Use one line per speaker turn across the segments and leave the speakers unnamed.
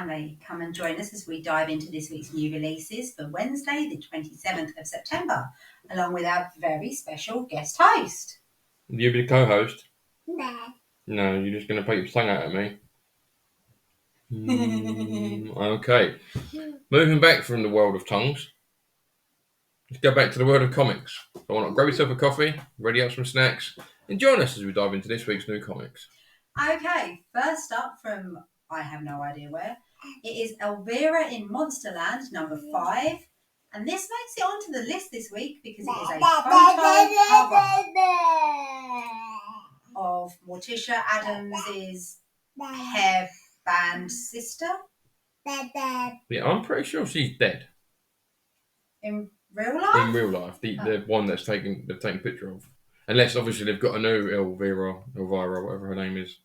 Superfamily. Come and join us as we dive into this week's new releases for Wednesday, the 27th of September, along with our very special guest host.
You be the co-host?
No.
No, you're just going to put your tongue out at me. Okay. Moving back from the world of tongues, let's go back to the world of comics. I want to grab yourself a coffee, ready up some snacks, and join us as we dive into this week's new comics.
Okay, first up from I have no idea where, it is Elvira in Monsterland, number 5. And this makes it onto the list this week because it is a photo cover of Morticia Adams' hairband sister.
Yeah, I'm pretty sure she's dead.
In real life?
In real life. The one they've taken a picture of. Unless, obviously, they've got a new Elvira, whatever her name is.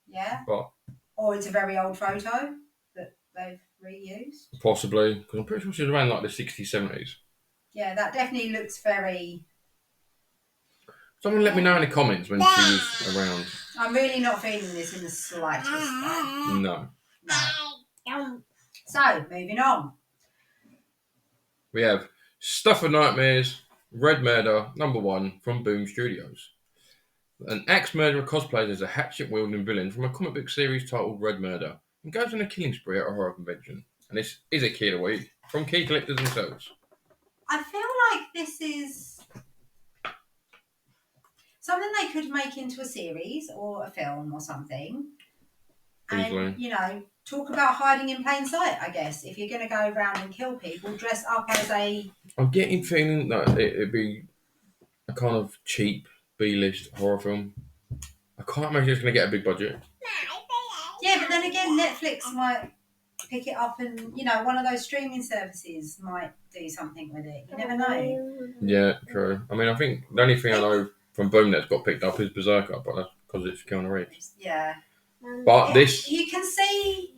Yeah.
But
or it's a very old photo that they've reused.
Possibly, because I'm pretty sure she's around like the 60s, 70s.
Yeah, that definitely looks very...
Someone let me know in the comments when she was around.
I'm really not feeling this in the slightest.
No.
So, moving on.
We have Stuff of Nightmares, Red Murder, number 1 from Boom Studios. An axe murderer cosplays as a hatchet-wielding villain from a comic book series titled Red Murder and goes on a killing spree at a horror convention. And this is a key of the week from key collectors themselves.
I feel like this is something they could make into a series or a film or something.
Easily.
And, talk about hiding in plain sight, I guess. If you're going to go around and kill people, dress up as a...
I'm getting feeling that it'd be a kind of cheap B-list horror film. I can't imagine it's going to get a big budget.
Yeah, but then again, Netflix might pick it up and, one of those streaming services might do something with it. You never know.
Yeah, true. I mean, I think the only thing I know from Boom that's got picked up is Berserker, but that's because it's Keanu Reeves.
Yeah.
But this...
You can see...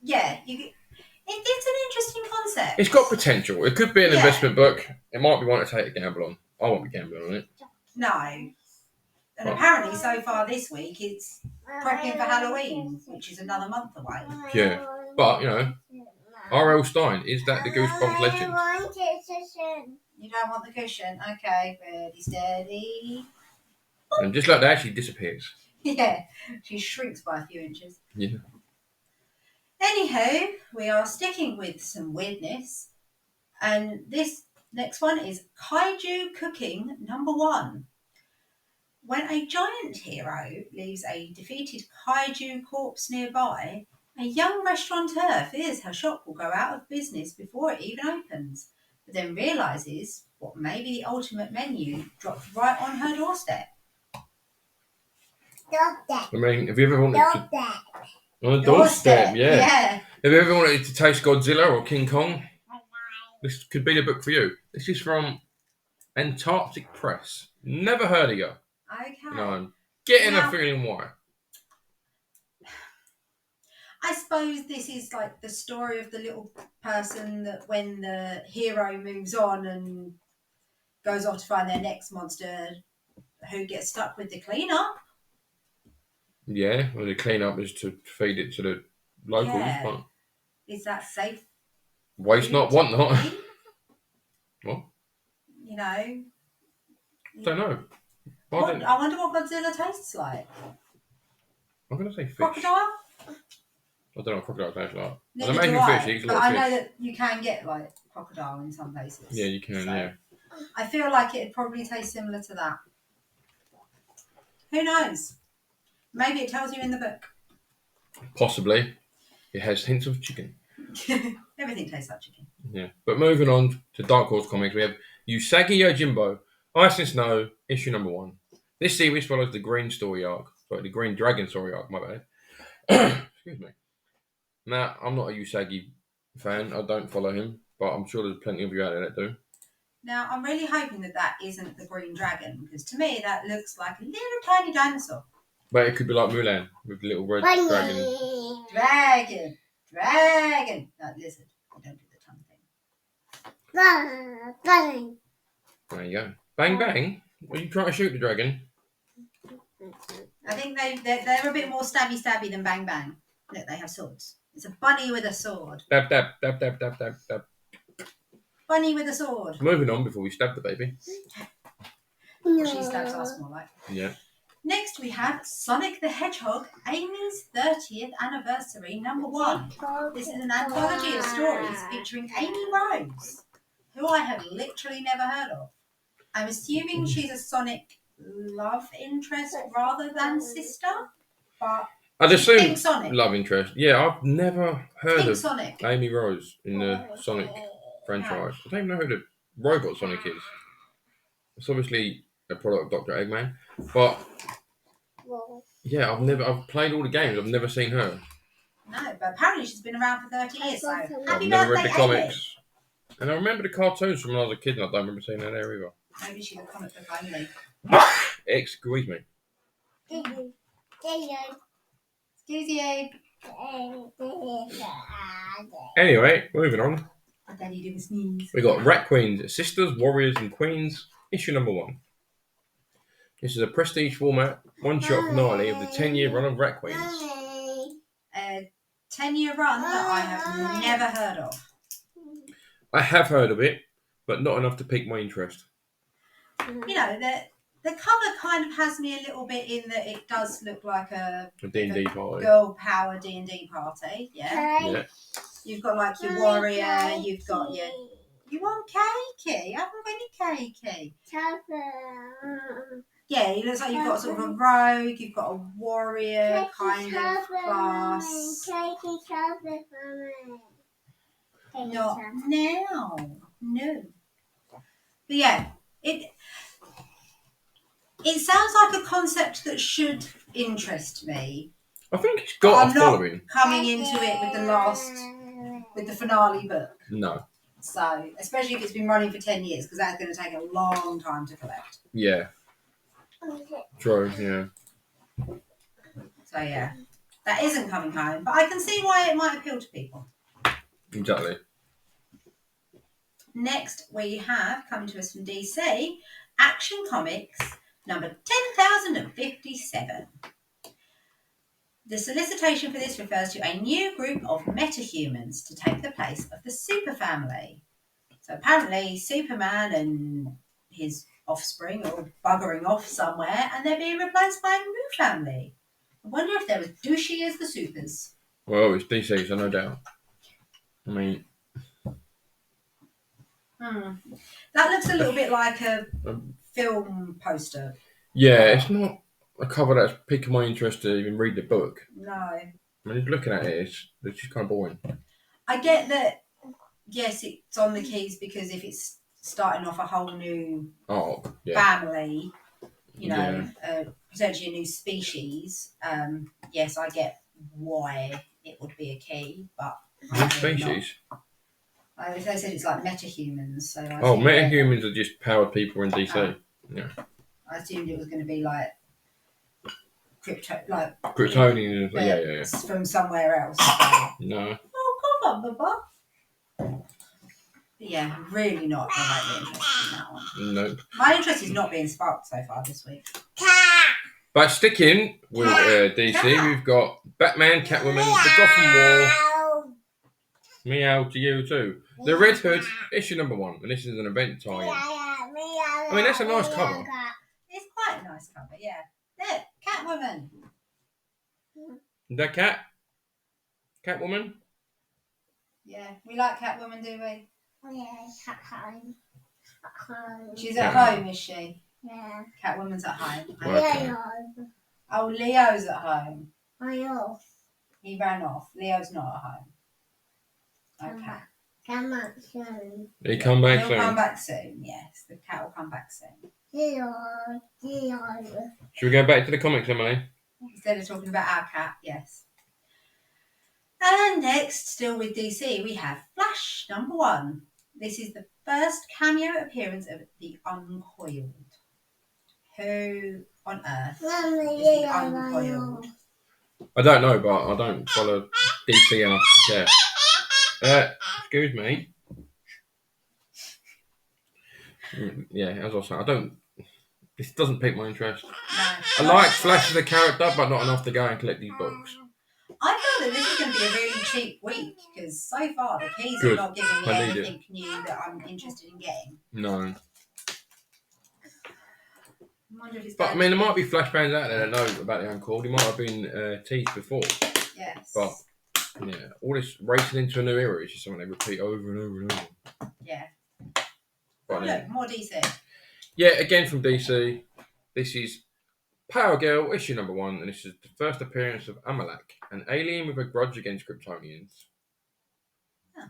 Yeah, it's an interesting concept.
It's got potential. It could be an investment book. It might be one to take a gamble on. I won't be gambling on it.
No. And apparently, so far this week, it's prepping for Halloween, which is another month away.
Yeah. But, R.L. Stein, is that the Goosebumps legend?
You don't want the cushion? Okay, ready, steady.
And just like that, she disappears.
Yeah, she shrinks by a few inches.
Yeah.
Anywho, we are sticking with some weirdness. And this next one is Kaiju Cooking number 1. When a giant hero leaves a defeated kaiju corpse nearby, a young restaurateur fears her shop will go out of business before it even opens, but then realises what may be the ultimate menu dropped right on her doorstep.
I mean, have you ever wanted to... On a doorstep, yeah. Have you ever wanted to taste Godzilla or King Kong? This could be the book for you. This is from Antarctic Press. Never heard of you.
Okay.
I'm getting a feeling why.
I suppose this is like the story of the little person that when the hero moves on and goes off to find their next monster, who gets stuck with the cleanup.
Yeah, well, the cleanup is to feed it to the locals.
Yeah.
But
is that safe?
Waste not, want not. What?
I
don't know.
I wonder what Godzilla tastes like.
I'm going to say fish.
Crocodile?
I don't know what crocodile tastes like.
Neither
I imagine
do I,
fish. Eats a
but
lot
I
of
know
fish.
that you can get like crocodile in some places.
Yeah, you can, yeah.
I feel like it'd probably taste similar to that. Who knows? Maybe it tells you in the book.
Possibly. It has hints of chicken.
Everything tastes like chicken.
Yeah. But moving on to Dark Horse Comics, we have Usagi Yojimbo, Ice and Snow, issue number 1. This series follows the Green story arc. Sorry, the Green Dragon story arc, my bad. Excuse me. Now, I'm not a Usagi fan. I don't follow him, but I'm sure there's plenty of you out there that do.
Now, I'm really hoping that isn't the Green Dragon, because to me that looks like a little tiny dinosaur.
But it could be like Mulan with the little red dragon.
Dragon. No, lizard. I don't do the tongue thing.
There you go. Bang bang. Are you trying to shoot the dragon?
I think they're a bit more stabby than bang bang. Look, they have swords. It's a bunny with a sword.
Dab, dab, dab, dab, dab, dab, dab.
Bunny with a sword.
Moving on before we stab the baby.
She stabs us more like.
Yeah.
Next, we have Sonic the Hedgehog, Amy's 30th anniversary, number 1. This is an anthology of stories featuring Amy Rose, who I have literally never heard of. I'm assuming she's a Sonic love interest rather than sister, but
I'd assume
Pink Sonic.
love interest. Yeah, I've never heard
Pink
of
Sonic.
Amy Rose in the Sonic franchise. I don't even know who the robot Sonic is. It's obviously a product of Dr. Eggman, but yeah, I've played all the games. I've never seen her.
No, but apparently she's been around for 30 years, so happy
I've never read
birthday,
the
Amy.
comics. And I remember the cartoons from when I was a kid, and I don't remember seeing her there either.
Maybe she's a comic book only.
Excuse me.
Excuse you.
Anyway, moving on.
My daddy didn't sneeze.
We got Rat Queens, Sisters, Warriors, and Queens, issue number 1. This is a prestige format, one-shot finale of the 10-year run of Rat Queens.
A 10-year run that I have never heard of.
I have heard of it, but not enough to pique my interest.
You know, the cover kind of has me a little bit in that it does look like a
D&D party.
girl power D&D party. Yeah. You've got like your warrior, you've got your... You want cakey? I haven't got any cakey. Yeah, it looks like you've got sort of a rogue, you've got a warrior kind of class. Not now. No. But yeah, it sounds like a concept that should interest me.
I think it's got a following.
I'm not coming into it with the finale book.
No.
So, especially if it's been running for 10 years, because that's going to take a long time to collect.
Yeah. True, yeah.
So, yeah. That isn't coming home, but I can see why it might appeal to people.
Exactly.
Next, we have, coming to us from DC, Action Comics, number 10,057. The solicitation for this refers to a new group of metahumans to take the place of the superfamily. So apparently Superman and his offspring are all buggering off somewhere and they're being replaced by a new family. I wonder if they're as douchey as the supers.
Well, it's DC, so no doubt. I mean...
That looks a little bit like a film poster.
Yeah, it's not a cover that's piquing my interest to even read the book.
No.
I mean, just looking at it, it's just kind of boring.
I get that, yes, it's on the keys because if it's starting off a whole new family, you know, potentially a new species, yes, I get why it would be a key, but...
New species?
They said it's like metahumans. So
metahumans are just powered people in DC. Yeah.
I assumed it was going to be like
Kryptonians. Yeah.
From somewhere else.
No.
Oh, come on, Bubba. Yeah, really not remotely interested in that one.
Nope.
My interest is not being sparked so far this week.
But sticking with DC, we've got Batman, Catwoman, The Gotham War. Meow to you too. The Red Hood, issue number 1, and this is an event tie-in. I mean, that's a nice cover.
It's quite a nice cover, yeah. There, Catwoman.
That cat? Catwoman?
Yeah, we like Catwoman, do we?
Yeah, at home.
She's at home, is she?
Yeah.
Catwoman's at home.
Okay.
Oh, Leo's at home.
Off.
He ran off. Leo's not at home. Okay.
Come back soon.
He come back
He'll
soon.
come back soon, yes. The cat will come back soon.
Should we go back to the comics, Emily?
Instead of talking about our cat, yes. And next, still with DC, we have Flash, number 1. This is the first cameo appearance of the Uncoiled. Who on earth is the Uncoiled?
I don't know, but I don't follow DC enough to care. Excuse me. Yeah, as I was saying, this doesn't pique my interest.
No.
I like Flash as a character, but not enough to go and collect these books.
I feel that this is going to be a really cheap week because so far the keys
Good.
are not giving me
I need
anything new that I'm interested in getting.
No.
I wonder if it's
But I
going
mean,
to
there might be flashbangs out there that know about the Uncle. He might have been teased before.
Yes.
But yeah, all this racing into a new era is just something they repeat over and over and over.
Yeah.
But
Oh, look, more DC.
yeah, again from DC. This is Power Girl issue number 1, and this is the first appearance of Amalak, an alien with a grudge against Kryptonians.
Huh.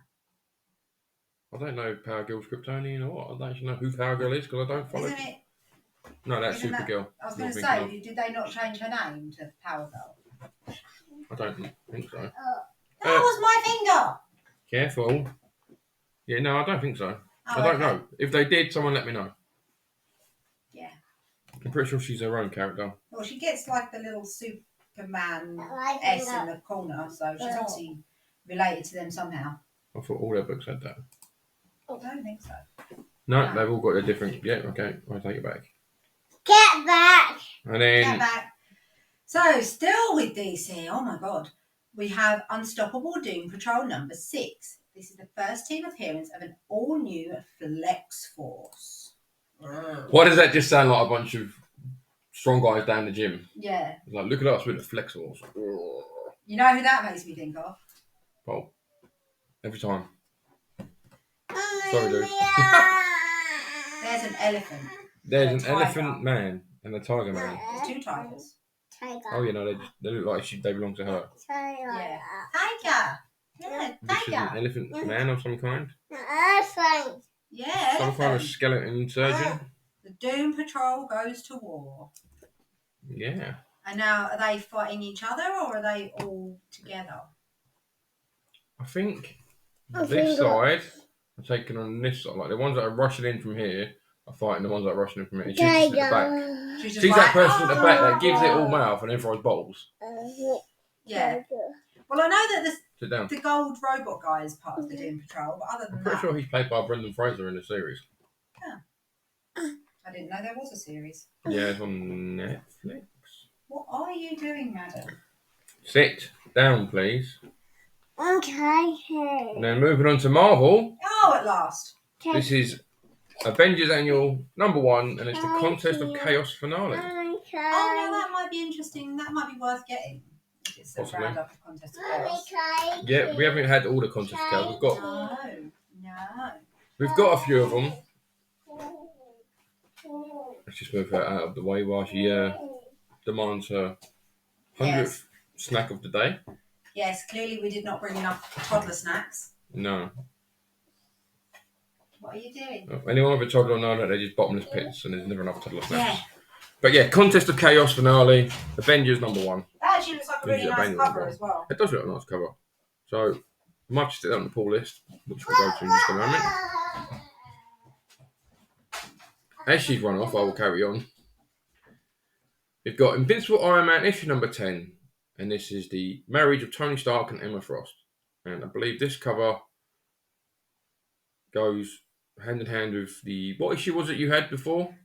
I don't know if Power Girl's Kryptonian or what. I don't actually know who Power Girl is because I don't follow.
Isn't it?
No, that's
Isn't that-
Supergirl.
I was going to say, did they not change her name to Power Girl?
I don't think so.
That was my finger!
Careful. Yeah, no, I don't think so.
Oh,
I don't
okay.
know. If they did, someone let me know.
Yeah.
I'm pretty sure she's her own character.
Well, she gets like the little Superman S in the corner, so she's obviously related to them somehow.
I thought all their books had that.
I don't think so.
No,
No.
they've all got a different. Yeah, okay, I'll take it back.
Get back.
And then
Get back. So, still with DC, oh my god, we have Unstoppable Doom Patrol number 6. This is the first team appearance of an all-new Flex Force.
why does that just sound like a bunch of strong guys down the gym?
Yeah.
It's like, look at us with the Flex Force.
You know who that makes me think of?
Well, every time. Sorry, dude.
There's an elephant.
There's an
Tiger.
elephant man and a tiger man.
There's 2 tigers.
Tiger.
Oh, you know, they look like they belong to her.
Yeah. Tiger. Yeah,
This is an
tiger.
elephant man of some kind.
Elephant.
Yeah,
Some kind of
elephant.
skeleton surgeon.
The Doom Patrol goes to war.
Yeah.
And now, are they fighting each other or are they all together?
I think
I
this
think
side are taking on this side. Like the ones that are rushing in from here are fighting the ones that are rushing in from here. And she's just at the back.
Tiger.
She's just
She's that person at the back that
"Oh!"
gives it all mouth and then throws bottles.
Yeah. Well, I know that
Sit down.
the gold robot guy is part of the Doom Patrol, but other
I'm
than
pretty
that,
sure he's played by Brendan Fraser in the series.
I didn't know there was a series.
Yeah, it's on Netflix.
What are you doing, madam?
Sit down, please.
Okay.
And then moving on to Marvel.
Oh, at last.
This is Avengers Annual number 1, and it's the Contest of Chaos finale.
Oh, no, that might be interesting. That might be worth getting. If it's a
Possibly.
roundup of Contest of Chaos.
Yeah, we haven't had all the Contest of Chaos. We've got a few of them. Let's just move her out of the way while she demands her 100th snack of the day.
Yes, clearly we did not bring enough toddler snacks.
No.
What are you doing?
Anyone with a toddler know that they're just bottomless pits and there's never enough toddler snacks.
Yeah.
But yeah, Contest of Chaos finale, Avengers number 1.
That actually looks like a really
Avengers
nice
Annual
cover
number
as well.
It does look a nice cover. So, I might just stick that on the pull list, which we'll go to in just a moment. As she's run off, I will carry on. We've got Invincible Iron Man issue number 10, and this is the marriage of Tony Stark and Emma Frost. And I believe this cover goes hand in hand with the... What issue was it you had before?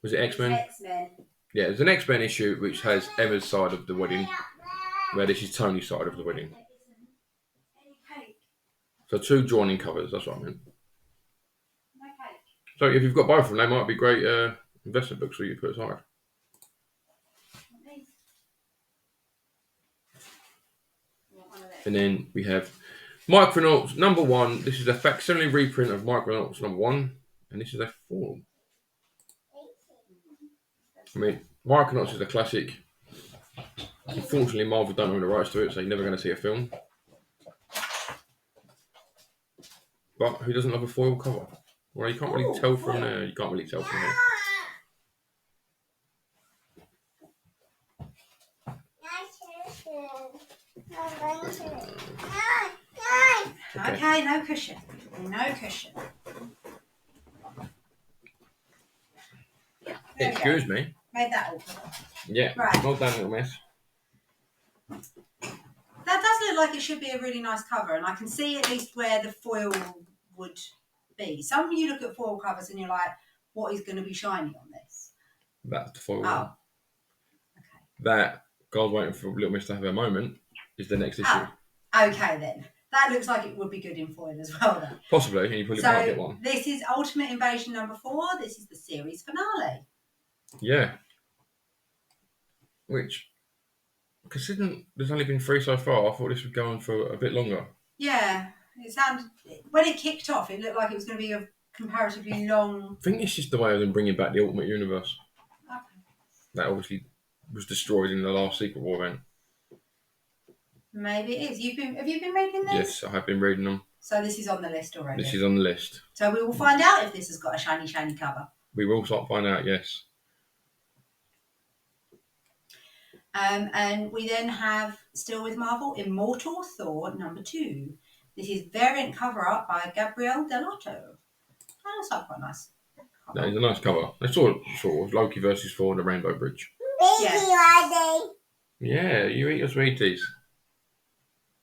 Was it X-Men?
X-Men.
Yeah, there's an X-Men issue which has Emma's side of the wedding, where this is Tony's side of the wedding. So 2 joining covers, that's what I meant. So if you've got both of them, they might be great investment books for you to put aside. And then we have Micronauts number 1. This is a facsimile reprint of Micronauts number 1, and this is a 4. I mean, Micronauts is a classic. Unfortunately, Marvel don't own the rights to it, so you're never going to see a film. But who doesn't love a foil cover? Well, you can't really tell from there. You can't really tell from here.
Okay, no cushion. No cushion. There we go.
Excuse me.
Made that awkward.
Yeah,
Right.
well done, little miss.
That does look like it should be a really nice cover, and I can see at least where the foil would be. Some of you look at foil covers and you're like, what is going to be shiny on this?
That's the foil.
Oh.
that God's waiting for Little Miss to have her moment is the next issue.
Okay then. That looks like it would be good in foil as well then.
Possibly, and you probably might get
So
one.
this is Ultimate Invasion number 4. This is the series finale.
Yeah. Which, considering there's only been 3 so far, I thought this would go on for a bit longer.
Yeah. It sounded, when it kicked off, it looked like it was going to be a comparatively long...
I think it's just the way of them bringing back the Ultimate Universe.
Okay.
That obviously was destroyed in the last Secret War event.
Maybe it is. Have you been reading this?
Yes, I have been reading them.
So this is on the list already.
This is on the list.
So we will find out if this has got a shiny cover.
We will start finding out, yes.
And we then have, still with Marvel, Immortal Thor number 2. This is variant cover art by Gabrielle Dell'Otto. That looks like quite nice.
That is a nice cover. It's sort of Loki versus Thor on the Rainbow Bridge.
Yes.
Yeah, you eat your sweeties.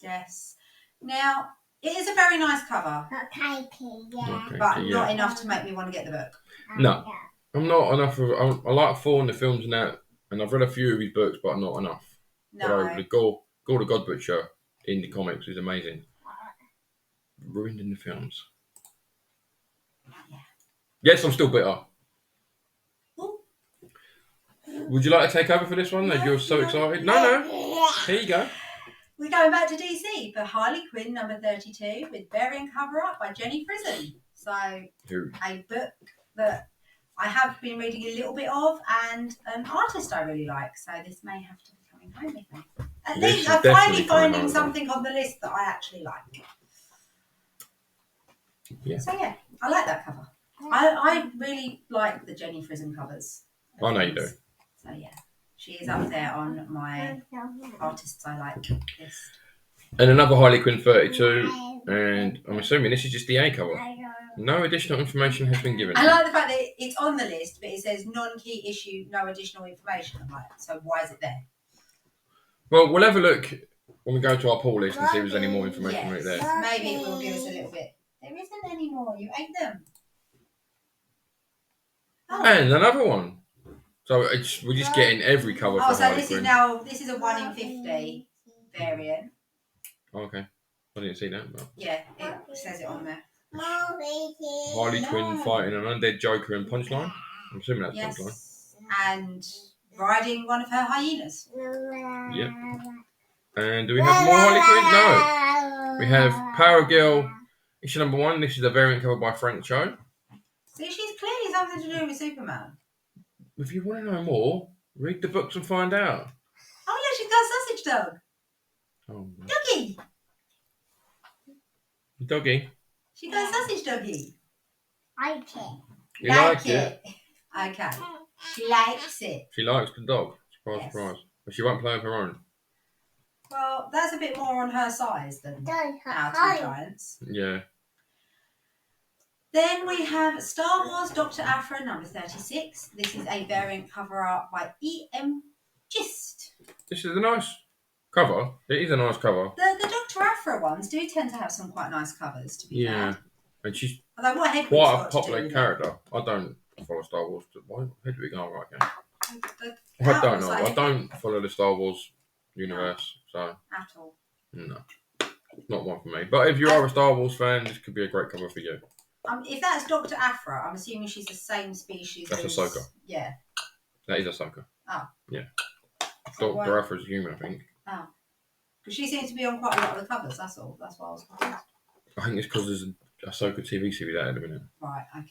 Yes. Now, it is a very nice cover,
Okay,
but
yeah.
not enough to make me want to get the book.
No. I'm not enough of... I like Thor in the films and that, and I've read a few of his books, but not enough.
No.
Although the Gore the God Butcher in the comics is amazing. Ruined in the films.
Yeah.
Yes, I'm still bitter.
Ooh.
Would you like to take over for this one? As you're so excited? No. Here you go.
We're going back to DC for Harley Quinn number 32 with variant cover art by Jenny Frison. So a book that I have been reading a little bit of and an artist I really like. So this may have to be coming home with me. At least I'm finally finding something on the list that I actually like.
Yeah.
So yeah, I like that cover. I really like the Jenny Frison covers.
I know you do.
So yeah, she is up there on my artists I like list.
And another Harley Quinn 32, and I'm assuming this is just the A cover. No additional information has been given.
I like the fact that it's on the list, but it says non-key issue, no additional information. I'm like, so why is it there?
Well, we'll have a look when we go to our pull list and see if there's any more information right there.
Maybe it will give us a little bit. There isn't any more. You ate them. Oh.
And another one. So we're just getting every cover.
Oh,
for
so
Harley
this
Quinn.
this is a 1 in 50 variant.
Oh, okay, I didn't see that. But...
Yeah, it says it on there.
Harley Quinn fighting an undead Joker and Punchline. I'm assuming that's Punchline.
And riding one of her hyenas.
Yep. And do we have more Harley Quinn? No. We have Power Girl issue number 1. This is a variant cover by Frank Cho.
See, she's clearly something to do with Superman.
If you want to know more, read the books and find out.
Oh, yeah, she's got a sausage dog.
Oh, no.
Doggy.
Doggy.
She got a sausage doggy.
You like it?
Okay. She likes it.
She likes the dog. Surprise,
Yes.
surprise. But she won't play with her own.
Well, that's a bit more on her size than our 2 giants.
Yeah.
Then we have Star Wars Dr. Aphra number 36. This is a variant cover art by E.M. Gist.
This is a nice cover. It is a nice cover.
The Dr. Aphra ones do tend to have some quite nice covers, to be fair.
And she's
Although what Hedwig's
quite a
got to do
popular
with
character. I don't follow Star Wars. Why Hedwig? Oh, right, okay.
it.
I don't know. I don't follow the Star Wars universe, so
At all.
no, not one for me. But if you are a Star Wars fan, this could be a great cover for you.
If that's Dr. Aphra, I'm assuming she's the same species
That's
as...
Ahsoka.
Yeah.
That is Ahsoka.
Oh.
Yeah. Dr. Aphra's human, I think.
Oh. Because she seems to be on quite a lot of the covers, that's all. That's why I was confused.
I think it's because there's a Ahsoka TV series out at the minute.
Right, okay.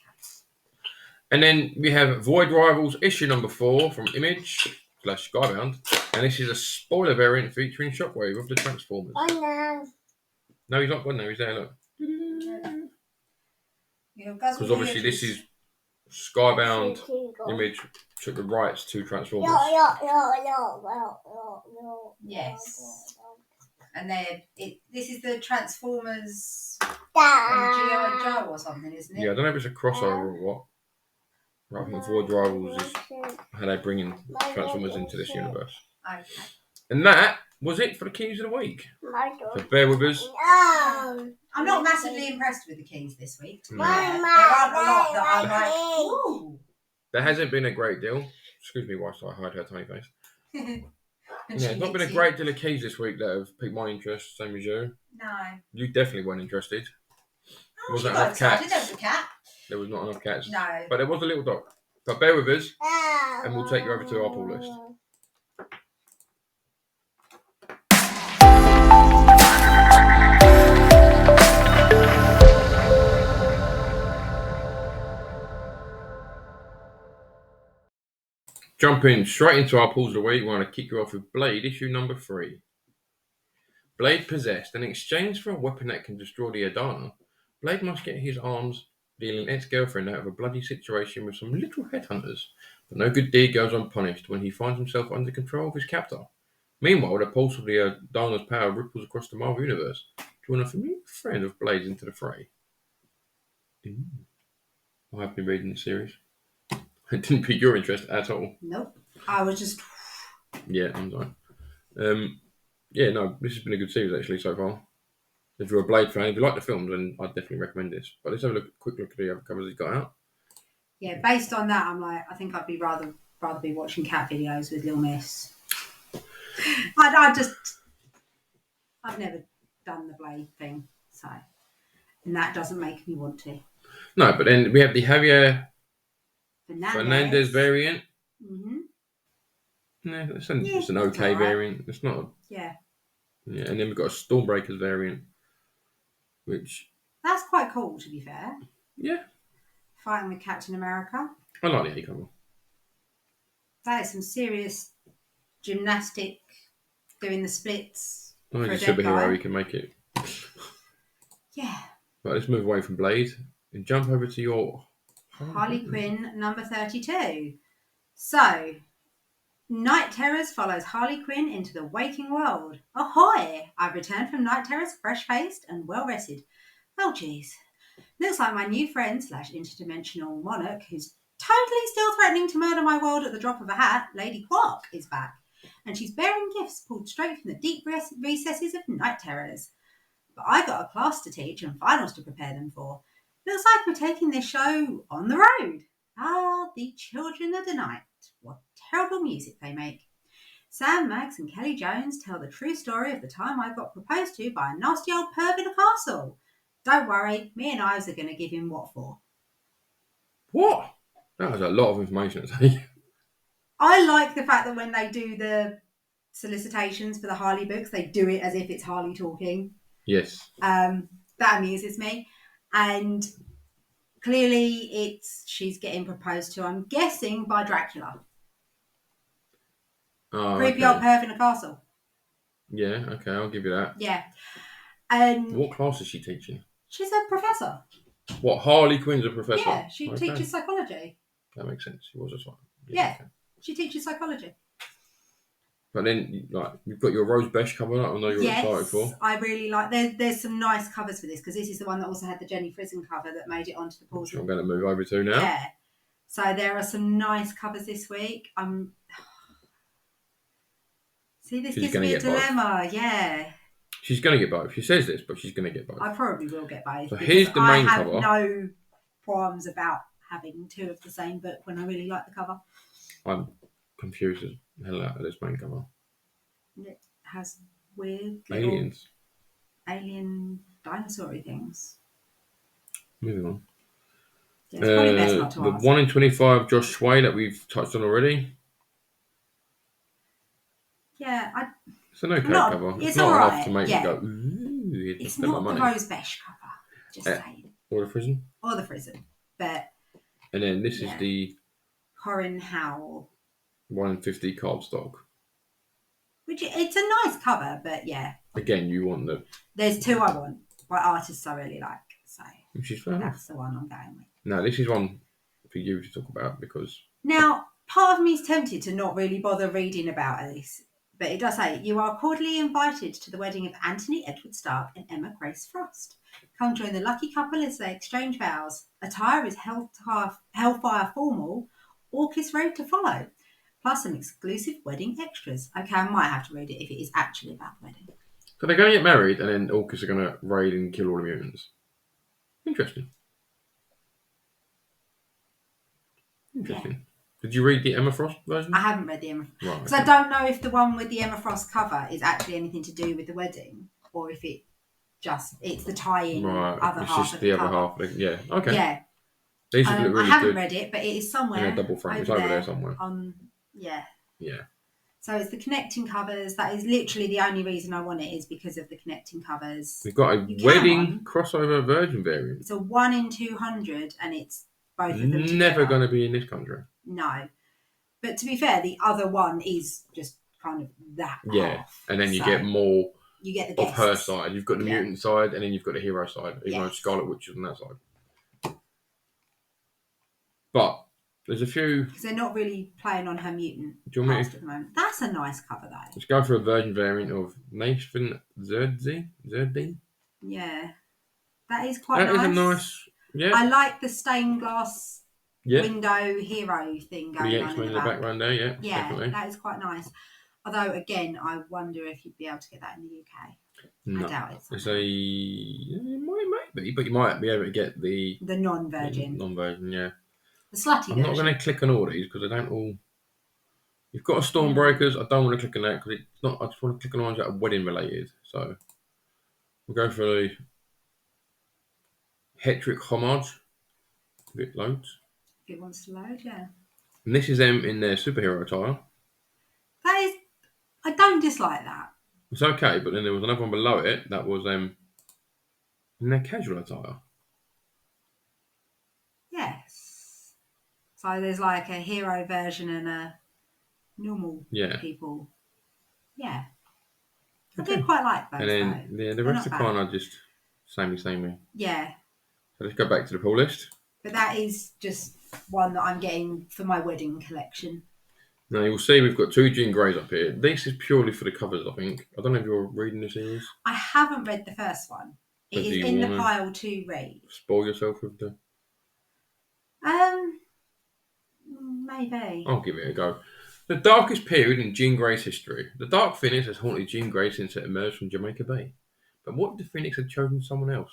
And then we have Void Rivals issue number 4 from Image/Skybound. And this is a spoiler variant featuring Shockwave of the Transformers.
Oh no.
No, he's not gone now. He's there, look. Because obviously this is Skybound. Image took the rights to Transformers.
Yes. And this is the Transformers G.I. Joe or something, isn't it?
Yeah, I don't know if it's a crossover or what. Right, I think Void Rivals is how they bring in Transformers into this universe.
Okay.
And that was it for the keys of the week. So bear with us.
I'm not massively impressed with the keys this week.
No.
There aren't a lot that I'm like, ooh.
There hasn't been a great deal. Excuse me whilst I hide her tiny face.
And
Yeah,
she
it's not been a
licks
great deal of keys this week that have piqued my interest, same as you.
No.
You definitely weren't interested.
Oh,
Wasn't
she got
enough
excited.
cats.
There was a cat.
There was not enough cats.
No.
But there was a little dog. But bear with us, and we'll take you over to our pull list. Jumping straight into our pulls of the week, we want to kick you off with Blade, issue number 3. Blade possessed. In exchange for a weapon that can destroy the Adana, Blade must get his arms dealing ex-girlfriend out of a bloody situation with some little headhunters. But no good deed goes unpunished when he finds himself under control of his captor. Meanwhile, the pulse of the Adana's power ripples across the Marvel Universe, drawing a familiar friend of Blade's into the fray. I have been reading the series. It didn't pique your interest at all.
Nope. I was just...
Yeah, I'm sorry. Yeah, no, this has been a good series actually so far. If you're a Blade fan, if you like the films, then I'd definitely recommend this. But let's have a quick look at the other covers he's got out.
Yeah, based on that, I'm like, I think I'd be rather be watching cat videos with Little Miss. I've never done the Blade thing, so, and that doesn't make me want to.
No, but then we have the Javier
Fernandez
variant.
Mm-hmm.
No, it's an okay
right.
variant. It's not.
Yeah,
and then we've got a Stormbreakers variant, which
that's quite cool, to be fair.
Yeah.
Fighting with Captain America.
I like the A cover.
That is some serious gymnastic, doing the splits.
Oh, he's a superhero, he can make it.
Yeah.
Right, let's move away from Blade and jump over to your
Harley Quinn number 32. So, Night Terrors follows Harley Quinn into the waking world. Ahoy! I've returned from Night Terrors fresh-faced and well-rested. Oh, geez. Looks like my new friend / interdimensional monarch, who's totally still threatening to murder my world at the drop of a hat, Lady Quark, is back. And she's bearing gifts pulled straight from the deep recesses of Night Terrors. But I got a class to teach and finals to prepare them for. Looks like we're taking this show on the road. Ah, the children of the night. What terrible music they make. Sam, Max and Kelly Jones tell the true story of the time I got proposed to by a nasty old perv in a castle. Don't worry, me and Ives are going to give him what for.
What? That was a lot of information to take.
I like the fact that when they do the solicitations for the Harley books, they do it as if it's Harley talking.
Yes.
That amuses me. And clearly she's getting proposed to, I'm guessing, by Dracula.
Oh,
Creepy old perv in a castle.
Yeah, okay, I'll give you that.
Yeah.
What class is she teaching?
She's a professor.
What, Harley Quinn's a professor?
Yeah, she teaches psychology.
That makes sense. She was a psychologist.
Yeah, okay. She teaches psychology.
But then, you've got your Rose Besh cover that I know you're excited for. Yes,
I really like. There's some nice covers for this because this is the one that also had the Jenny Frison cover that made it onto the pulse.
Which I'm going to move over to now.
Yeah. So there are some nice covers this week. See, this gives me a dilemma. Both. Yeah.
She's going to get both. She says this, but she's going to get both.
I probably will get both.
So here's the main cover.
I have no qualms about having two of the same book when I really like the cover.
I'm confused as hell out of this main cover.
It has weird alien dinosaur-y things.
Moving on.
Yeah, it's probably best not to
the
ask.
1 in 25 Josh Sway that we've touched on already.
Yeah,
it's an okay cover. It's not
right.
enough to make me go, ooh.
It's not the Rose Besh cover. Just saying.
Or the Frison.
But.
And then this is the
Corinne Howell
1 in 50 cardstock.
Which it's a nice cover, but yeah.
Again, you want
There's two I want by artists I really like, so
which is fair.
That's the one I'm going with.
No, this is one for you to talk about because
now part of me is tempted to not really bother reading about this, but it does say you are cordially invited to the wedding of Anthony Edward Stark and Emma Grace Frost. Come join the lucky couple as they exchange vows. Attire is Hellfire formal, Orcus Road to follow. Plus some exclusive wedding extras. Okay, I might have to read it if it is actually about the wedding.
So they're going to get married and then Orcus are going to raid and kill all the mutants. Interesting.
Yeah.
Did you read the Emma Frost version?
I haven't read the Emma Frost.
Right.
Because I don't know if the one with the Emma Frost cover is actually anything to do with the wedding, or if it's the tie-in other
It's
half
just
of
the
the
other
cover.
half. Yeah. Okay.
Yeah.
These look really
I haven't
good.
read it, but it is somewhere.
In a double frame. It's
over
over there somewhere.
Yeah.
Yeah.
So it's the connecting covers. That is literally the only reason I want it, is because of the connecting covers.
We've got a wedding crossover virgin variant.
It's a 1 in 200, and it's both of them together.
Never going to be in this country.
No. But to be fair, the other one is just kind of that half.
And then you get more
you get the
of her side. You've got the mutant side, and then you've got the hero side. Even though Scarlet Witch is on that side. But there's a few...
Because they're not really playing on her mutant
past
at the moment. That's a nice cover, though.
Let's go for a virgin variant of Nathan Zerdy.
Yeah. That is quite nice.
That is a nice... Yeah.
I like the stained glass window hero thing going on
in the background there, yeah. Definitely.
That is quite nice. Although, again, I wonder if you'd be able to get that in the UK.
No.
I doubt it.
It might be, but you might be able to get the
non-virgin.
Non-virgin, yeah.
The slutty version.
I'm not going to click on all these because they don't all... You've got a Stormbreakers. I don't want to click on that because it's not... I just want to click on ones that are wedding related. So we'll go for the Hetrick Homage. If it loads.
If it wants to load, yeah.
And this is them in their superhero attire.
That is... I don't dislike that.
It's okay, but then there was another one below it that was in their casual attire.
Yes. So there's like a hero version and a normal people. Yeah.
Okay.
I do quite like those.
And then the rest of the con are just samey.
Yeah.
So let's go back to the pull list.
But that is just one that I'm getting for my wedding collection.
Now you'll see we've got 2 Jean Greys up here. This is purely for the covers, I think. I don't know if you're reading the series.
I haven't read the first one. It is in the pile to read. Spoil
yourself with the...
Maybe.
I'll give it a go. The darkest period in Jean Grey's history. The Dark Phoenix has haunted Jean Grey since it emerged from Jamaica Bay. But what if the Phoenix had chosen someone else?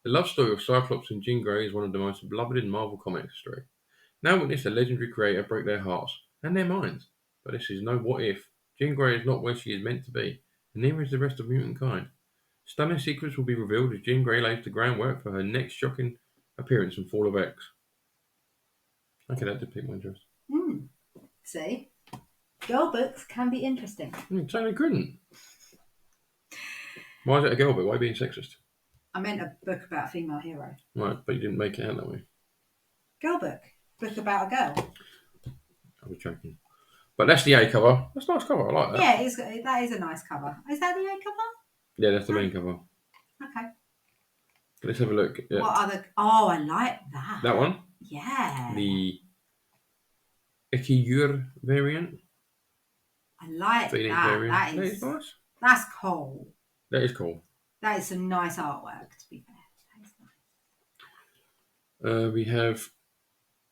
The love story of Cyclops and Jean Grey is one of the most beloved in Marvel Comics history. Now witness a legendary creator break their hearts and their minds. But this is no what if. Jean Grey is not where she is meant to be, and neither is the rest of mutant kind. Stunning secrets will be revealed as Jean Grey lays the groundwork for her next shocking appearance in Fall of X. Okay, that did pique my interest.
See? Girl books can be interesting.
Totally couldn't. Why is it a girl book? Why are you being sexist?
I meant a book about a female hero.
Right, but you didn't make it out that way.
Girl book. Book about a girl.
I was joking. But that's the A cover. That's a nice cover. I like that.
Yeah, that is a nice cover. Is that the A cover?
Yeah, that's the main cover.
Okay.
Let's have a look. Yeah.
What other... Oh, I like that.
That one?
Yeah.
The Kaiju variant.
I like that. That is
nice.
That's cool.
That is cool.
That is some nice artwork, to be fair. That is
nice. We have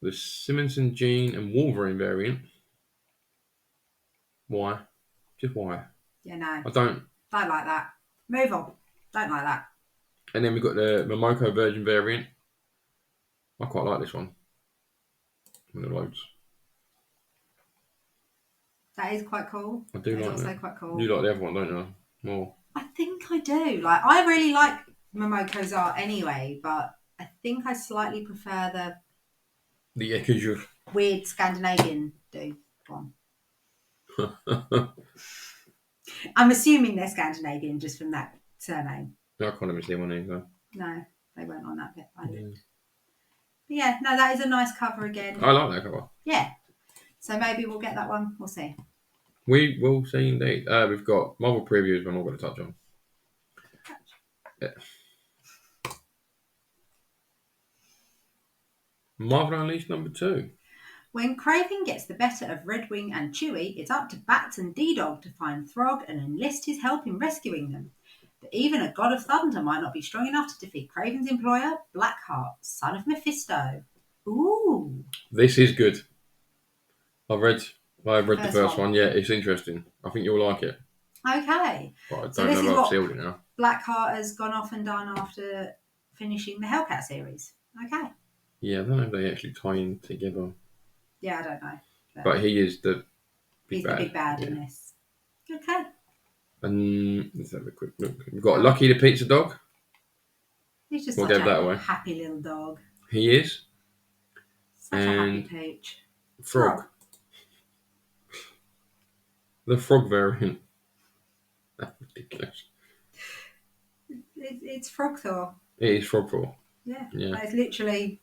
the Simonson Jean and Wolverine variant. Why? Just why?
Yeah, no.
I don't
like that. Move on. Don't like that.
And then we've got the Momoko Virgin variant. I quite like this one. One of the loads.
That is quite cool.
I do like
that. Quite cool.
You like the other one, don't you? More.
I think I do. Like, I really like Momoko's art anyway, but I think I slightly prefer
the Kaiju
weird Scandinavian dude one. I'm assuming they're Scandinavian just from that surname.
I can't even see one either.
No, they weren't on that bit. But yeah, no, that is a nice cover again.
I like that cover.
Yeah. So maybe we'll get that one. We'll see.
We will see indeed. We've got Marvel previews we're not going to touch on. Yeah. Marvel Unleashed number 2.
When Craven gets the better of Redwing and Chewie, it's up to Bats and D-Dog to find Throg and enlist his help in rescuing them. But even a god of thunder might not be strong enough to defeat Craven's employer, Blackheart, son of Mephisto. Ooh.
This is good. I've read the first one. Yeah, it's interesting. I think you'll like it.
Okay.
But I don't know if I've sealed it now.
Blackheart has gone off and done after finishing the Hellcat series. Okay.
Yeah, I don't know if they actually tie in together.
Yeah, I don't know.
But he is the big
he's
bad.
the big bad in this. Okay.
And let's have a quick look. We've got Lucky the pizza dog.
He's just
We'll
such
go that way.
a happy little dog.
He is.
Such a happy
And
pooch.
Frog. The frog variant. That's ridiculous.
It's Frog Thor.
It is Frog Thor.
Yeah.
Yeah.
It's literally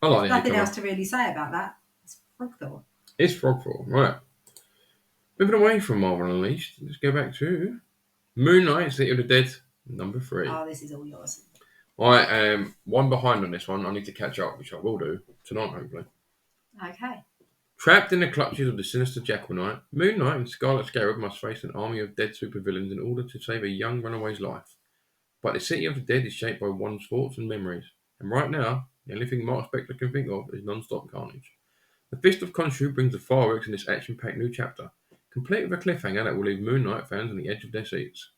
I like it.
nothing else to really say about that. It's Frog Thor.
It's Frog Thor. Right. Moving away from Marvel Unleashed, let's go back to Moon Knight, City of the Dead, number 3.
Oh, this is all yours.
I am one behind on this one. I need to catch up, which I will do tonight, hopefully.
Okay.
Trapped in the clutches of the sinister Jackal Knight, Moon Knight and Scarlet Scarab must face an army of dead supervillains in order to save a young runaway's life. But the City of the Dead is shaped by one's thoughts and memories, and right now, the only thing Mark Spector can think of is non-stop carnage. The Fist of Khonshu brings the fireworks in this action-packed new chapter, complete with a cliffhanger that will leave Moon Knight fans on the edge of their seats.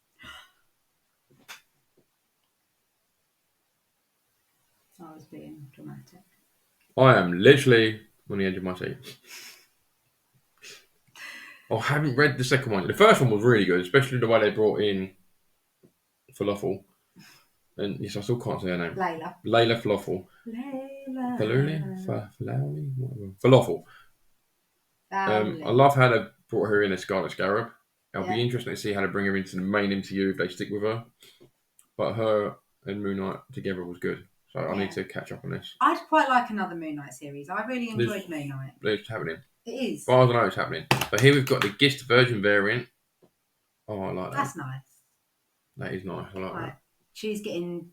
I was being dramatic.
I am literally on the edge of my seat. I haven't read the second one. The first one was really good, especially the way they brought in Falafel. And yes, I still can't say her name. Layla Falafel. Falafel. I love how they brought her in as Scarlet Scarab. It'll be interesting to see how they bring her into the main MCU if they stick with her. But her and Moon Knight together was good. So I need to catch up on this.
I'd quite like another Moon Knight series. I really enjoyed Moon Knight.
It's happening.
It is.
As far as I know, it's happening. But here we've got the Gist Virgin variant. Oh, I like that.
That's nice.
That is nice. I like that.
She's getting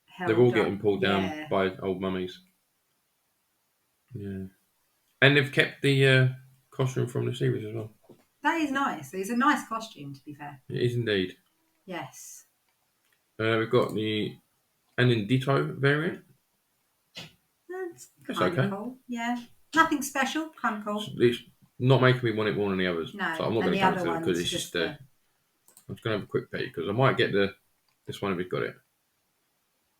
held
They're all
up.
getting pulled down by old mummies. Yeah. And they've kept the costume from the series as well.
That is nice. It's a nice costume, to be fair.
It is indeed.
Yes.
We've got the Anindito variant.
That's
okay.
Cool. Yeah. Nothing special. Kind of cool.
It's not making me want it more than the others.
No.
So I'm not going to count it because it's just I'm just going to have a quick peek because I might get this one if we've got it.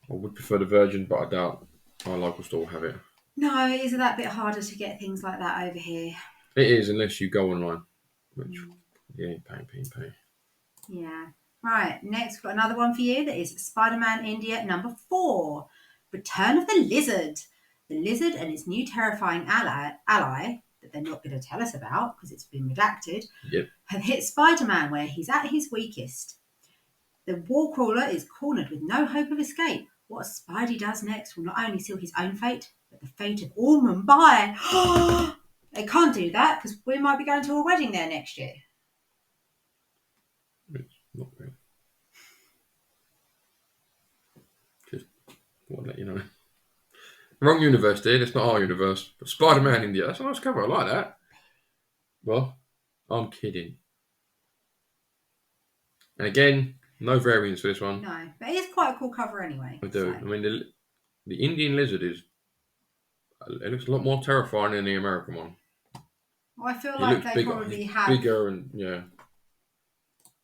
I would prefer the Virgin, but I doubt our local store will have it.
No, it is that bit harder to get things like that over here.
It is, unless you go online. Which, pay.
Yeah. Right, next, we've got another one for you that is Spider-Man India number 4. Return of the Lizard. The Lizard and its new terrifying ally that they're not going to tell us about because it's been redacted, have hit Spider-Man where he's at his weakest. The Warcrawler is cornered with no hope of escape. What Spidey does next will not only seal his own fate, but the fate of all Mumbai. They can't do that because we might be going to a wedding there next year.
It's not good. Just want to let you know. Wrong universe, dear. That's not our universe. But Spider-Man India. That's a nice cover. I like that. Well, I'm kidding. And again, no variants for this one.
No, but it is quite a cool cover anyway.
I do. So. I mean, the Indian lizard it looks a lot more terrifying than the American one.
Well, I feel like they probably have
bigger and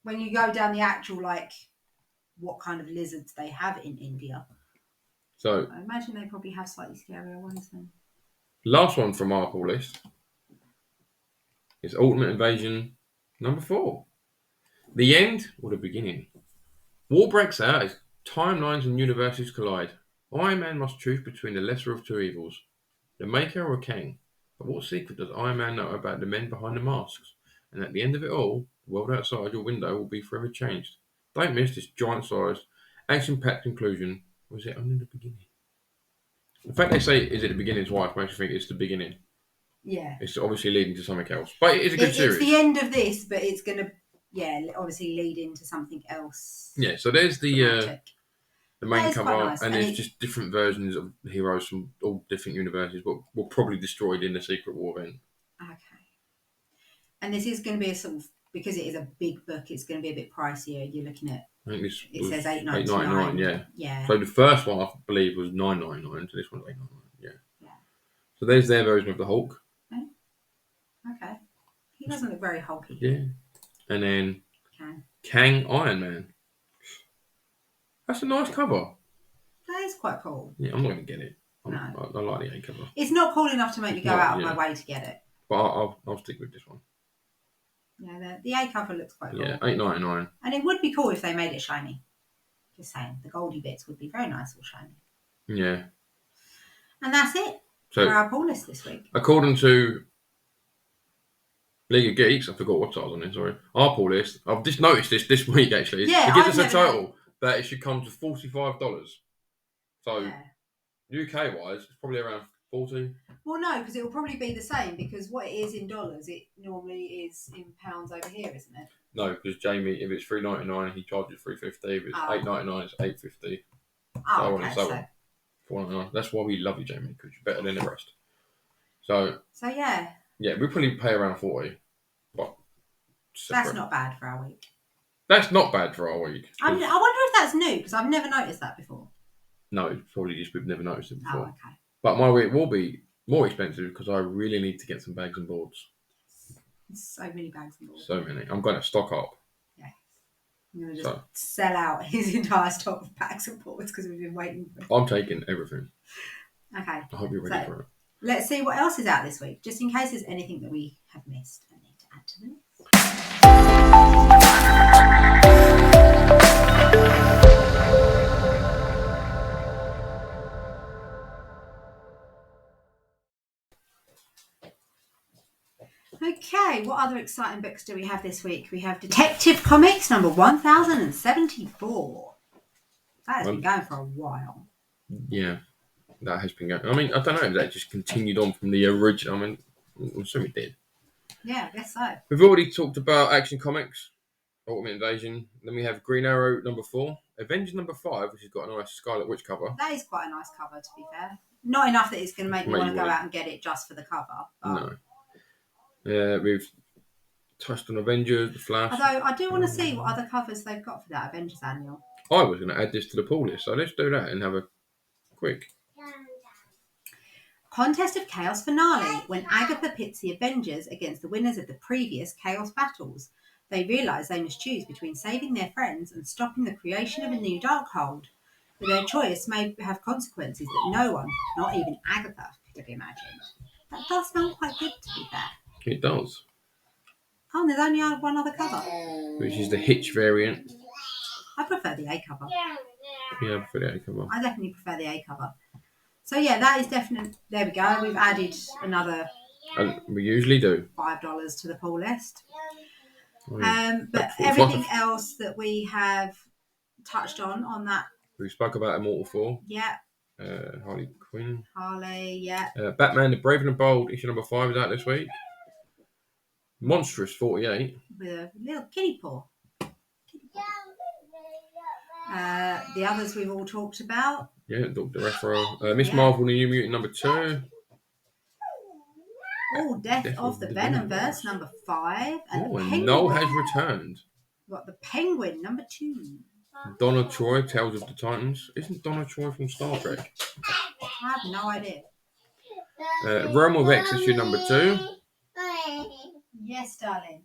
when you go down the actual what kind of lizards they have in India.
So
I imagine they probably have slightly scarier ones then.
Last one from our pull list is Ultimate Invasion number 4. The end or the beginning? War breaks out as timelines and universes collide. Iron Man must choose between the lesser of two evils, the Maker or Kang. But what secret does Iron Man know about the men behind the masks? And at the end of it all, the world outside your window will be forever changed. Don't miss this giant-sized, action-packed conclusion. Or is it only the beginning? The fact they say, is it the beginning's wife, makes you think it's the beginning.
Yeah.
It's obviously leading to something else. But it is a good series.
It's the end of this, but it's going to, obviously lead into something else.
Yeah, so there's the main cover,
nice.
and there's just different versions of heroes from all different universes, but were probably destroyed in the Secret War event.
Okay. And this is going to be a sort of, because it is a big book, it's going to be a bit pricier. You're looking at,
I think this
it says
$8.99,
yeah.
So the first one, I believe, was $9.99, so this one's $8.99, yeah. So there's their version of the Hulk.
Okay. He doesn't look very hulky.
Yeah. And then Kang Iron Man. That's a nice cover.
That is quite cool.
Yeah, I'm not going to get it.
No.
I like the A cover.
It's not cool enough to make me go out of my way to get it.
But I'll stick with this one.
Yeah, the A cover looks quite cool.
Yeah, $8.99.
And it would be cool if they made it shiny. Just saying, the goldy bits would be very nice or shiny.
Yeah.
And that's it
So,
for our pull list this week.
According to League of Geeks, I forgot what I was on it, sorry. Our pull list, I've just noticed this week actually.
Yeah,
it gives
I've
us a
never
total that it should come to $45. So, UK wise, it's probably around 40.
Well, no, because it will probably be the same because what it is in dollars, it normally is in pounds over here, isn't it?
No, because Jamie, if it's $3.99, he charges $3.50. If it's $8.99, it's $8.50.
Oh, okay.
So $4.99. That's why we love you, Jamie, because you're better than the rest. So
yeah.
Yeah, we probably pay around 40, but
that's not bad for our week.
That's not bad for our week.
I wonder if that's new because I've never noticed that before.
No, it's probably just we've never noticed it before.
Oh, okay.
But my week will be more expensive because I really need to get some bags and boards.
So many bags and boards.
So many. I'm going to stock up.
Yes. I'm going to just sell out his entire stock of bags and boards because we've been waiting for it.
I'm taking everything.
Okay.
I hope you're ready for it.
Let's see what else is out this week, just in case there's anything that we have missed and need to add to the list. Okay, what other exciting books do we have this week? We have Detective Comics number 1074. That has been going for a while.
Yeah, that has been going. I mean, I don't know if that just continued on from the original. I mean, I'm assuming it did.
Yeah, I guess so.
We've already talked about Action Comics, Ultimate Invasion. Then we have Green Arrow number 4, Avengers number 5, which has got a nice Scarlet Witch cover.
That is quite a nice cover, to be fair. Not enough that it's going to make me want to go out and get it just for the cover. But...
No. We've touched on Avengers, The Flash.
Although I do want to see what other covers they've got for that Avengers annual.
I was going to add this to the pull list, so let's do that and have a quick.
Contest of Chaos finale. When Agatha pits the Avengers against the winners of the previous Chaos battles, they realise they must choose between saving their friends and stopping the creation of a new Darkhold. But their choice may have consequences that no one, not even Agatha, could have imagined. That does sound quite good, to be fair.
It does.
Oh, and there's only one other cover.
Which is the Hitch variant.
I prefer the A cover.
Yeah, I prefer the A cover.
I definitely prefer the A cover. So yeah, that is definitely... There we go. We've added another...
we usually do.
$5 to the pull list.
But
everything else that we have touched on that...
We spoke about Immortal 4.
Yeah.
Harley Quinn.
Yeah.
Batman, The Brave and the Bold, issue number 5 is out this week. Monstrous 48.
With a little kitty paw. The others we've all talked about.
Yeah, Dr. Refro. Miss Marvel, The New Mutant number 2.
Oh, Death of the Venomverse number 5.
And Noel has returned.
What, the Penguin number 2.
Donna Troy, Tales of the Titans. Isn't Donna Troy from Star Trek?
I have no idea.
Realm of X issue number 2.
Yes, darling.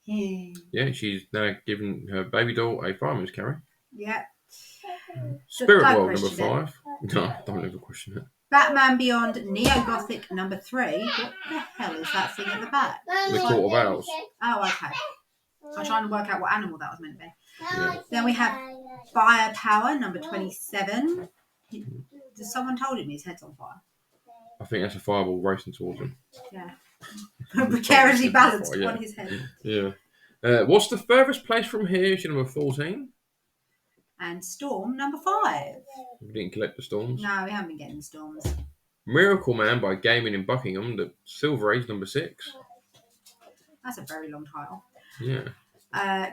Yeah, she's now given her baby doll a fireman's carry.
Yeah.
Spirit World number 5. No, don't ever question it.
Batman Beyond Neo-Gothic number 3. What the hell is that thing at the back?
The Court of Owls.
Oh, okay. I'm trying to work out what animal that was meant to be.
Yeah.
Then we have Firepower number 27. Someone told him his head's on fire.
I think that's a fireball racing towards him.
Yeah. Precariously balanced on his head.
Yeah. What's the furthest place from here? Issue number 14.
And Storm number 5.
We didn't collect the storms.
No, we haven't been getting the storms.
Miracle Man by Gaming in Buckingham, the Silver Age number 6.
That's a very long title.
Yeah.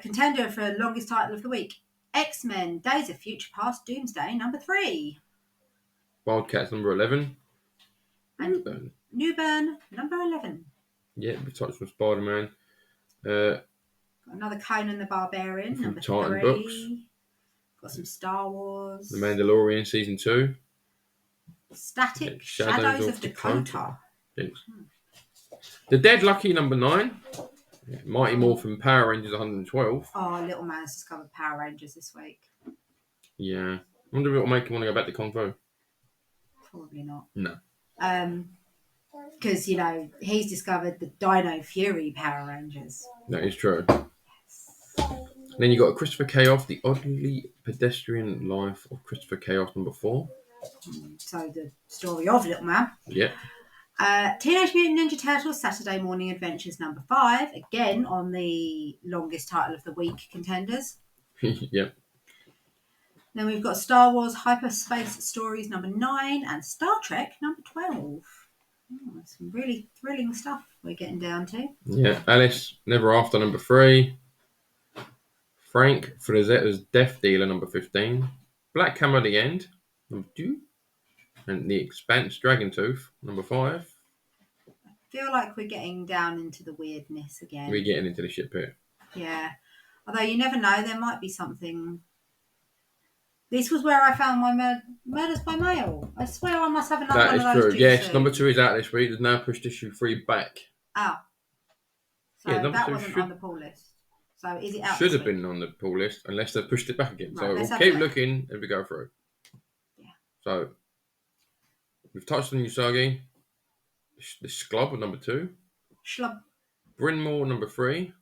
Contender for longest title of the week. X-Men Days of Future Past Doomsday number 3.
Wildcats number 11.
And Newburn number 11.
Yeah, we touched on Spider-Man.
Got another Conan the Barbarian
From
number
Titan
3.
Books.
Got some Star Wars.
The Mandalorian season 2.
Static Shadows of Dakota.
Thanks. The Dead Lucky number 9. Yeah, Mighty Morphin Power Rangers 112.
Oh, Little Man's discovered Power Rangers this week.
Yeah. I wonder if it'll make him want to go back to Kung Fu.
Probably not.
No.
because he's discovered the Dino Fury Power Rangers.
That is true. Then you got Christopher Chaos, The Oddly Pedestrian Life of Christopher Chaos, number 4.
So the story of Little Man.
Yeah.
Teenage Mutant Ninja Turtles Saturday Morning Adventures, number 5. Again on the longest title of the week contenders.
Yep.
Then we've got Star Wars Hyperspace Stories, number 9, and Star Trek, number 12. Oh, some really thrilling stuff we're getting down to.
Yeah. Alice Never After, number 3. Frank Frazetta's Death Dealer, number 15. Black Hammer The End, number 2. And The Expanse Dragon Tooth, number 5.
I feel like we're getting down into the weirdness again.
We're getting into the shit pit.
Yeah. Although you never know, there might be something. This was where I found my Murders by Mail. I swear I must have another one of those.
That is true. Yes,
soon.
number 2 is out this week. They've now pushed issue 3 back.
Oh. So
Yeah,
that wasn't on the pull list. So is it out?
Should have been on the pull list unless they've pushed it back again.
Right,
so we'll keep looking as we go through.
Yeah.
So we've touched on Usagi. The Sclub, number 2.
Schlub.
Bryn Mawr, number 3.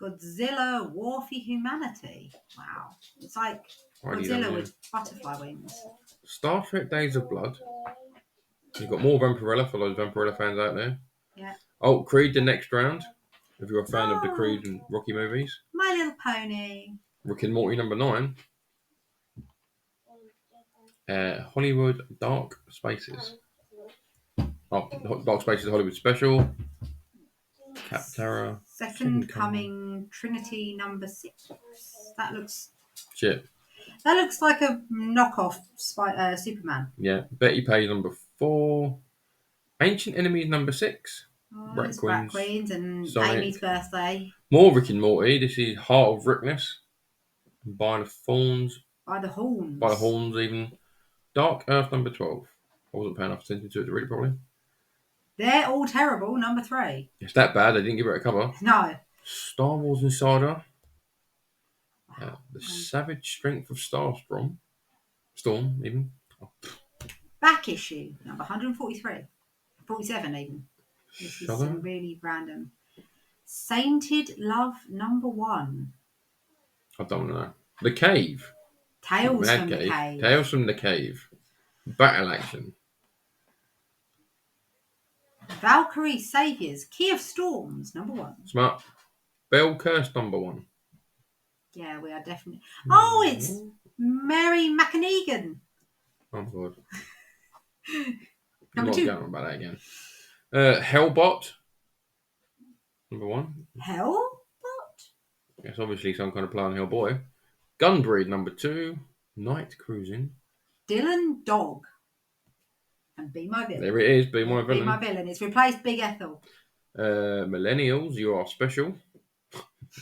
Godzilla War for Humanity. Wow. It's like Godzilla with butterfly wings.
Star Trek Days of Blood. You've got more Vampirella for those Vampirella fans out there.
Yeah.
Oh, Creed The Next Round. If you're a fan of the Creed and Rocky movies.
My Little Pony.
Rick and Morty, number 9. Hollywood Dark Spaces. Oh, Dark Spaces Hollywood Special. Captara.
Second Coming Trinity, number 6. That looks...
Shit.
That looks like a knockoff Superman.
Yeah. Betty Page, number 4. Ancient Enemies, number 6.
Oh,
Rat
Queens and
Sonic.
Amy's Birthday.
More Rick and Morty. This is Heart of Rickness. By the Horns, even. Dark Earth, number 12. I wasn't paying enough attention to it to read it properly.
They're All Terrible, number 3.
It's that bad, they didn't give it a cover.
No.
Star Wars Insider. The Savage Strength of Starstorm. Storm, even. Oh.
Back issue, number 143. 47, even. This is some really random. Sainted Love, number 1.
I don't know. The Cave.
Tales from the Cave.
Tales from the Cave. Battle action.
Valkyrie Saviors, Key of Storms, number 1.
Smart. Bell Curse, number 1.
Yeah, we are definitely. Oh, it's Mary McAnegan.
Oh, my God.
Number 2.
Going on about that again. Hellbot, number 1.
Hellbot?
It's obviously some kind of play on Hellboy. Gunbreed, number 2. Night Cruising.
Dylan Dog. And Be My Villain.
There it is, Be My Villain.
Be My Villain. It's replaced Big Ethel.
Millennials, you are special.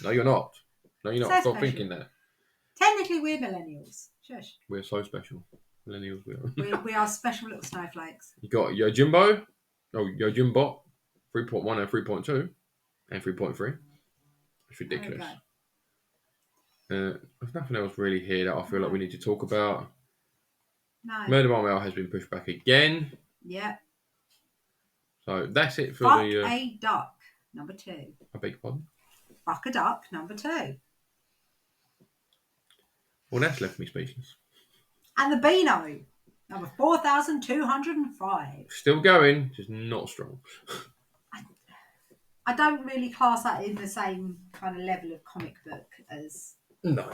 No, you're not. No, you're not. Stop thinking that.
Technically, we're millennials. Shush.
We're so special. Millennials, we are.
we are special little snowflakes.
You got Yojimbo. Oh, Yojimbot. 3.1 and 3.2. And 3.3. It's ridiculous. There's nothing else really here that I feel like we need to talk about.
No.
Murder by Mail has been pushed back again.
Yeah.
So that's it for
Fuck
the...
a Duck, number 2.
I beg your pardon?
Fuck a Duck, number 2.
Well, that's left me speechless.
And the Beano, number 4,205.
Still going, just not strong.
I don't really class that in the same kind of level of comic book as...
No.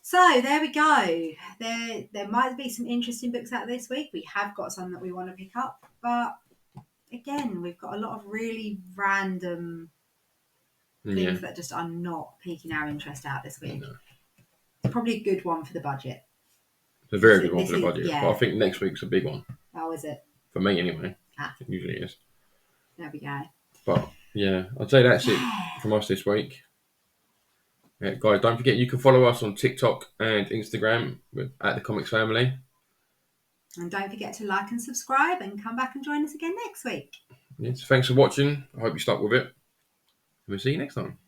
So there we go. There might be some interesting books out this week. We have got some that we want to pick up, but again, we've got a lot of really random things that just are not piquing our interest out this week. No. It's probably a good one for the budget.
It's a very good one for the budget, but I think next week's a big one.
Oh, is it?
For me, anyway. It usually is.
There we go.
But yeah, I'd say that's it from us this week. Yeah, guys, don't forget you can follow us on TikTok and Instagram at the Comics Family.
And don't forget to like and subscribe and come back and join us again next week.
Yes, thanks for watching. I hope you stuck with it. We'll see you next time.